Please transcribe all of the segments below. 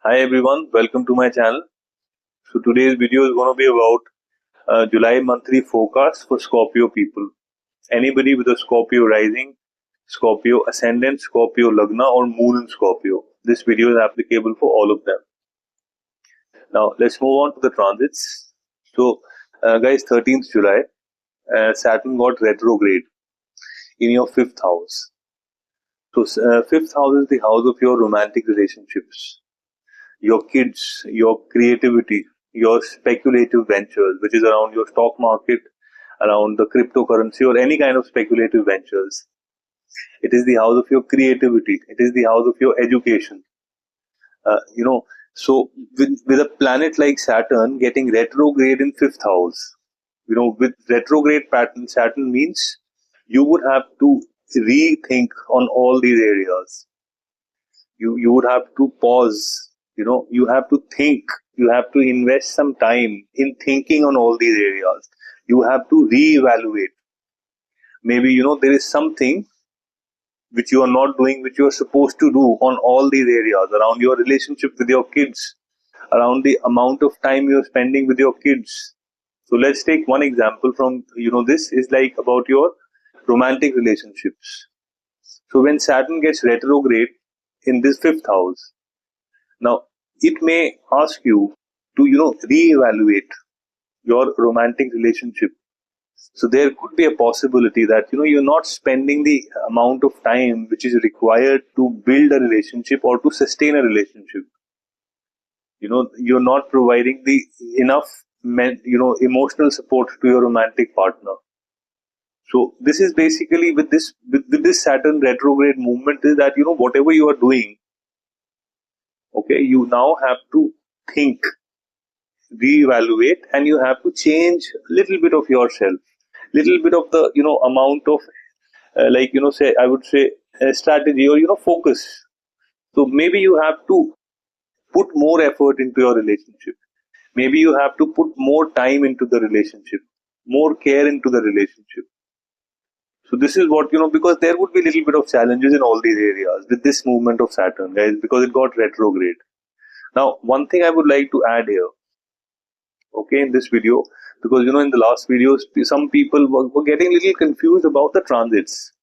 Hi everyone, welcome to my channel. So today's video is going to be about July monthly forecast for Scorpio people. Anybody with a Scorpio rising, Scorpio ascendant, Scorpio Lagna or Moon in Scorpio. This video is applicable for all of them. Now let's move on to the transits. So guys, 13th July, Saturn got retrograde in your 5th house. So 5th house is the house of your romantic relationships, your kids, your creativity, your speculative ventures, which is around your stock market, around the cryptocurrency or any kind of speculative ventures. It is the house of your creativity. It is the house of your education. So with a planet like Saturn getting retrograde in 5th house, with retrograde pattern, Saturn means you would have to rethink on all these areas. You would have to pause. You have to think. You have to invest some time in thinking on all these areas. You have to reevaluate. Maybe there is something which you are not doing, which you are supposed to do on all these areas, around your relationship with your kids, around the amount of time you're spending with your kids. So let's take one example from, this is like about your romantic relationships. So when Saturn gets retrograde in this 5th house, now it may ask you to, reevaluate your romantic relationship. So there could be a possibility that, you're not spending the amount of time which is required to build a relationship or to sustain a relationship. You're not providing the enough, emotional support to your romantic partner. So this is basically with this Saturn retrograde movement is that, whatever you are doing, okay, you now have to think, reevaluate, and you have to change a little bit of yourself, little bit of the, amount of, say, I would say strategy or, focus. So maybe you have to put more effort into your relationship. Maybe you have to put more time into the relationship, more care into the relationship. So this is what, because there would be a little bit of challenges in all these areas with this movement of Saturn, guys, because it got retrograde. Now, one thing I would like to add here, okay, in this video, because, in the last videos, some people were getting a little confused about the transits.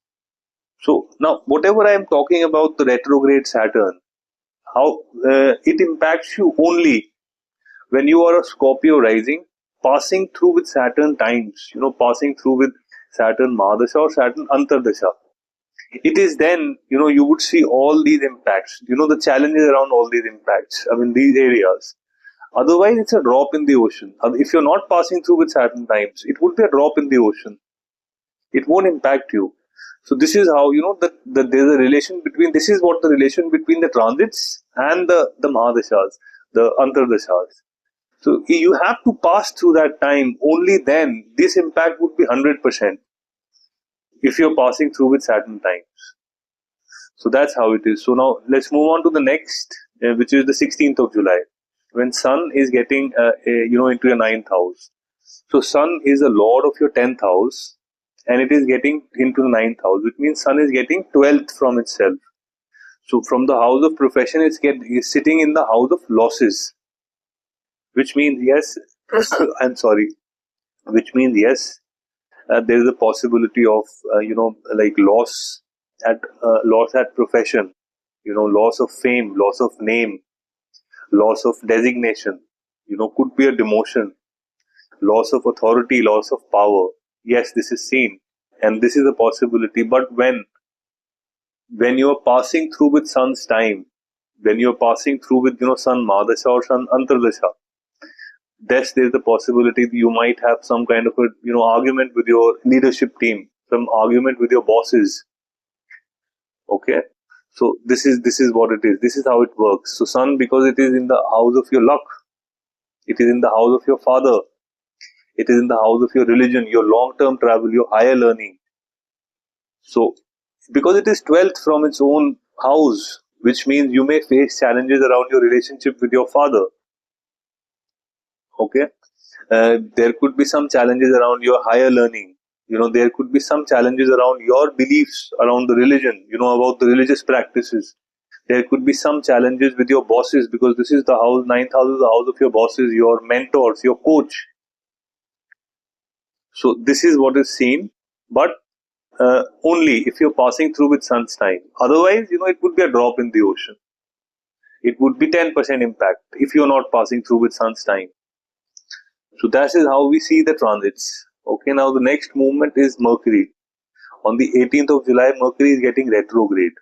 So now, whatever I am talking about the retrograde Saturn, how it impacts you only when you are a Scorpio rising, passing through with Saturn times, passing through with Saturn Mahadasha or Saturn Antardasha. It is then, you would see all these impacts, the challenges around all these impacts, these areas. Otherwise, it's a drop in the ocean. If you're not passing through with Saturn times, it would be a drop in the ocean. It won't impact you. So this is how, there's a relation between, this is what the relation between the transits and the Mahadashas, the Antardashas. So you have to pass through that time. Only then this impact would be 100% if you're passing through with Saturn times. So that's how it is. So now let's move on to the next, which is the 16th of July, when Sun is getting, into your 9th house. So Sun is the Lord of your 10th house, and it is getting into the 9th house, which means Sun is getting 12th from itself. So from the house of profession, it's sitting in the house of losses, which means yes, I'm sorry, which means yes, there is a possibility of, loss at profession, loss of fame, loss of name, loss of designation, could be a demotion, loss of authority, loss of power. Yes, this is seen, and this is a possibility. But when you are passing through with Sun's time, when you are passing through with, Sun Mahadasha or Sun Antardasha, there's the possibility that you might have some kind of a, argument with your leadership team, some argument with your bosses. Okay. So this is what it is. This is how it works. So Sun, because it is in the house of your luck, it is in the house of your father, it is in the house of your religion, your long-term travel, your higher learning. So because it is 12th from its own house, which means you may face challenges around your relationship with your father. Okay. There could be some challenges around your higher learning. There could be some challenges around your beliefs, around the religion, about the religious practices. There could be some challenges with your bosses, because this is the house, ninth house is the house of your bosses, your mentors, your coach. So this is what is seen, but only if you're passing through with sun's time. Otherwise, it would be a drop in the ocean. It would be 10% impact if you're not passing through with sun's time. So that is how we see the transits. Okay, now the next movement is Mercury. On the 18th of July, Mercury is getting retrograde.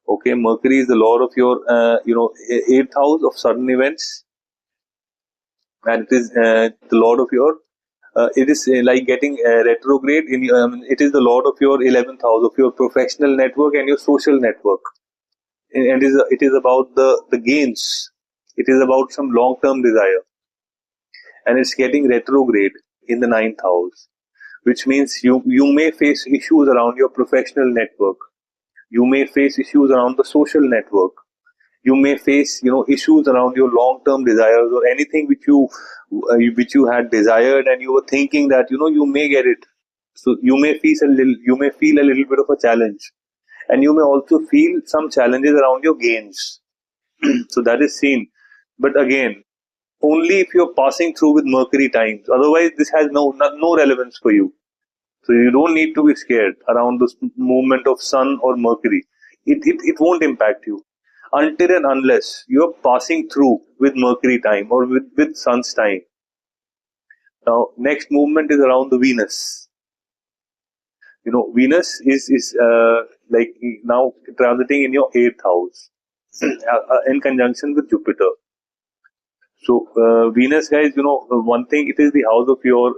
Okay, Mercury is the lord of your, 8th house of sudden events, and it is the lord of your. It is like getting retrograde in. It is the lord of your 11th house of your professional network and your social network, and it is about the gains. It is about some long term desire, and it's getting retrograde in the 9th house, which means you may face issues around your professional network. You may face issues around the social network. You may face issues around your long term desires, or anything which you had desired and you were thinking that you may get it. So you may feel a little bit of a challenge, and you may also feel some challenges around your gains. So that is seen, but again, only if you're passing through with Mercury times. Otherwise, this has no relevance for you. So you don't need to be scared around this movement of Sun or Mercury. It won't impact you until and unless you're passing through with Mercury time or with Sun's time. Now, next movement is around the Venus. Venus is like now transiting in your 8th house in conjunction with Jupiter. So, Venus, guys, one thing, it is the house of your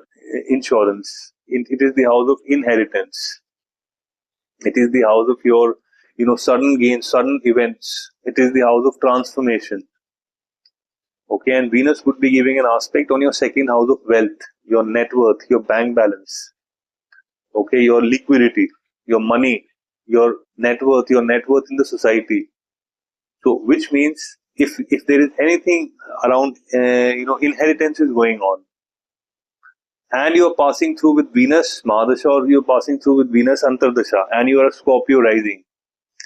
insurance. It is the house of inheritance. It is the house of your, sudden gains, sudden events. It is the house of transformation. Okay, and Venus would be giving an aspect on your 2nd house of wealth, your net worth, your bank balance. Okay, your liquidity, your money, your net worth in the society. So, which means if there is anything around, inheritance is going on, and you are passing through with Venus Mahadasha, or you are passing through with Venus Antardasha, and you are a Scorpio rising,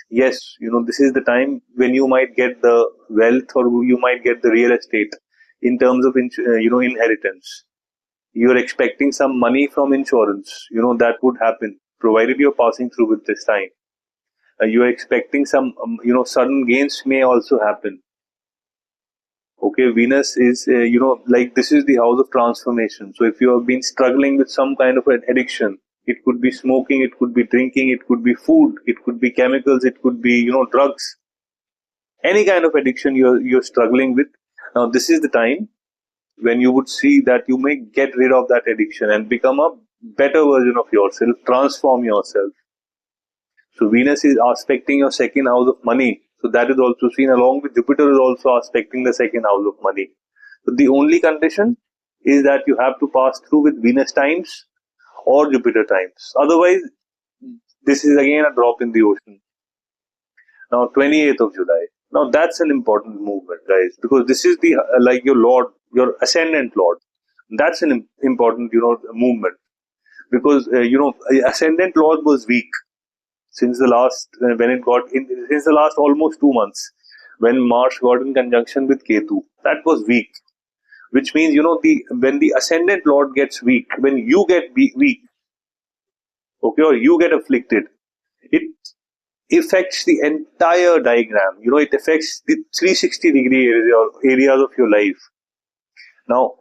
yes, this is the time when you might get the wealth, or you might get the real estate in terms of, inheritance. You are expecting some money from insurance, that would happen, provided you are passing through with this time. You are expecting some, sudden gains may also happen. Okay, Venus is, like this is the house of transformation. So if you have been struggling with some kind of an addiction, it could be smoking, it could be drinking, it could be food, it could be chemicals, it could be, drugs. Any kind of addiction you're struggling with. Now, this is the time when you would see that you may get rid of that addiction and become a better version of yourself, transform yourself. So Venus is aspecting your 2nd house of money. So that is also seen, along with Jupiter is also aspecting the 2nd house of money. So the only condition is that you have to pass through with Venus times or Jupiter times. Otherwise, this is again a drop in the ocean. Now, 28th of July. Now, that's an important movement, guys, because this is the like your Lord, your ascendant Lord. That's an important, movement, because ascendant Lord was weak since the last since the last almost 2 months, when Mars got in conjunction with Ketu. That was weak, which means when the ascendant Lord gets weak, when you get weak, okay, or you get afflicted, it affects the entire diagram. It affects the 360-degree areas of your life. Now,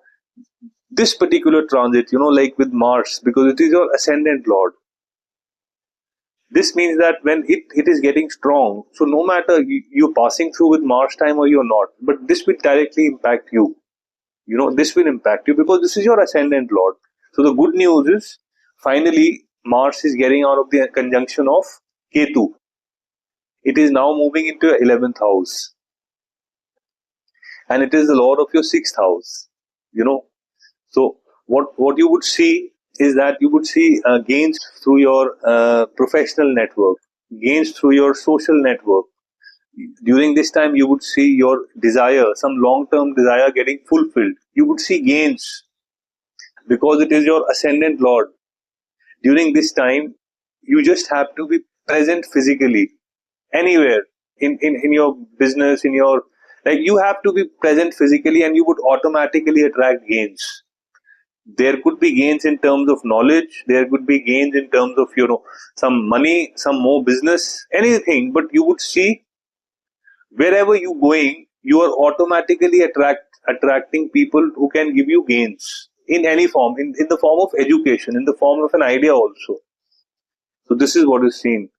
this particular transit, like with Mars, because it is your ascendant Lord, this means that when it is getting strong, so no matter you're passing through with Mars time or you're not, but this will directly impact you. This will impact you because this is your ascendant Lord. So the good news is, finally, Mars is getting out of the conjunction of Ketu. It is now moving into your 11th house. And it is the Lord of your 6th house. So what you would see is that you would see gains through your professional network, gains through your social network. During this time, you would see your desire, some long-term desire, getting fulfilled. You would see gains because it is your ascendant Lord. During this time, you just have to be present physically, anywhere, in your business, in your, like, you have to be present physically, and you would automatically attract gains. There could be gains in terms of knowledge, there could be gains in terms of, some money, some more business, anything, but you would see wherever you going, you are automatically attracting people who can give you gains in any form, in the form of education, in the form of an idea also. So this is what is seen.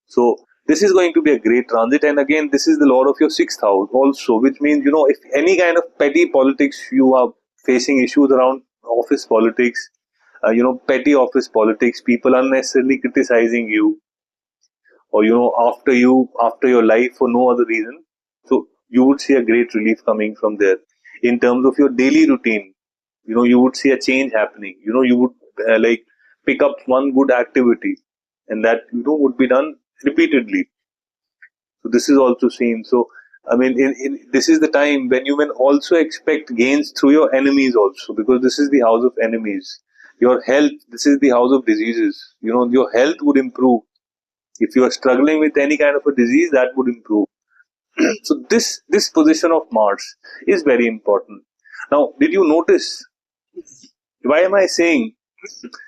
So this is going to be a great transit, and again, this is the lord of your sixth house also, which means, if any kind of petty politics, you are facing issues around office politics, petty office politics, people unnecessarily criticizing you, or after your life for no other reason. So you would see a great relief coming from there. In terms of your daily routine, you would see a change happening. You would like pick up one good activity, and that would be done repeatedly. So this is also seen. So I mean, this is the time when you can also expect gains through your enemies also, because this is the house of enemies. Your health, this is the house of diseases. Your health would improve. If you are struggling with any kind of a disease, that would improve. So this position of Mars is very important. Now, did you notice, why am I saying,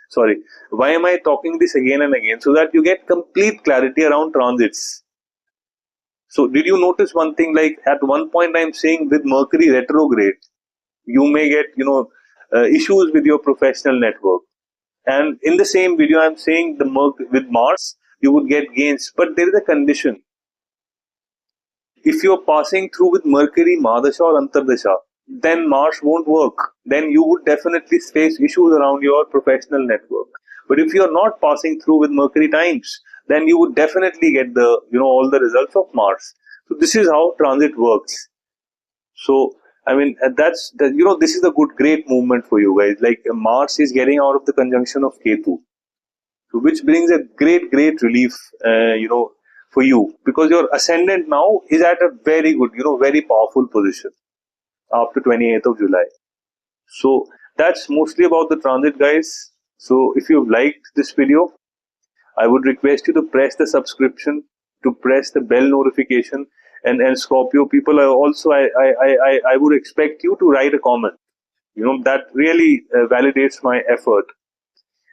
sorry, why am I talking this again and again? So that you get complete clarity around transits. So did you notice one thing, like at one point I'm saying with Mercury retrograde, you may get, issues with your professional network. And in the same video, I'm saying with Mars, you would get gains. But there is a condition. If you're passing through with Mercury, Mahadasha or Antardasha, then Mars won't work. Then you would definitely face issues around your professional network. But if you're not passing through with Mercury times, then you would definitely get all the results of Mars. So this is how transit works. So I mean, this is a great movement for you guys. Like Mars is getting out of the conjunction of Ketu, so which brings a great relief, for you, because your ascendant now is at a very good, very powerful position after 28th of July. So that's mostly about the transit, guys. So if you've liked this video, I would request you to press the subscription, to press the bell notification, and Scorpio people, I would expect you to write a comment. That really validates my effort.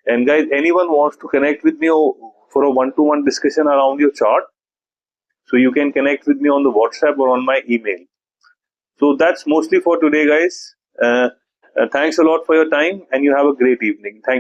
And guys, anyone wants to connect with me for a one-to-one discussion around your chart, so you can connect with me on the WhatsApp or on my email. So that's mostly for today, guys. Thanks a lot for your time, and you have a great evening. Thank you.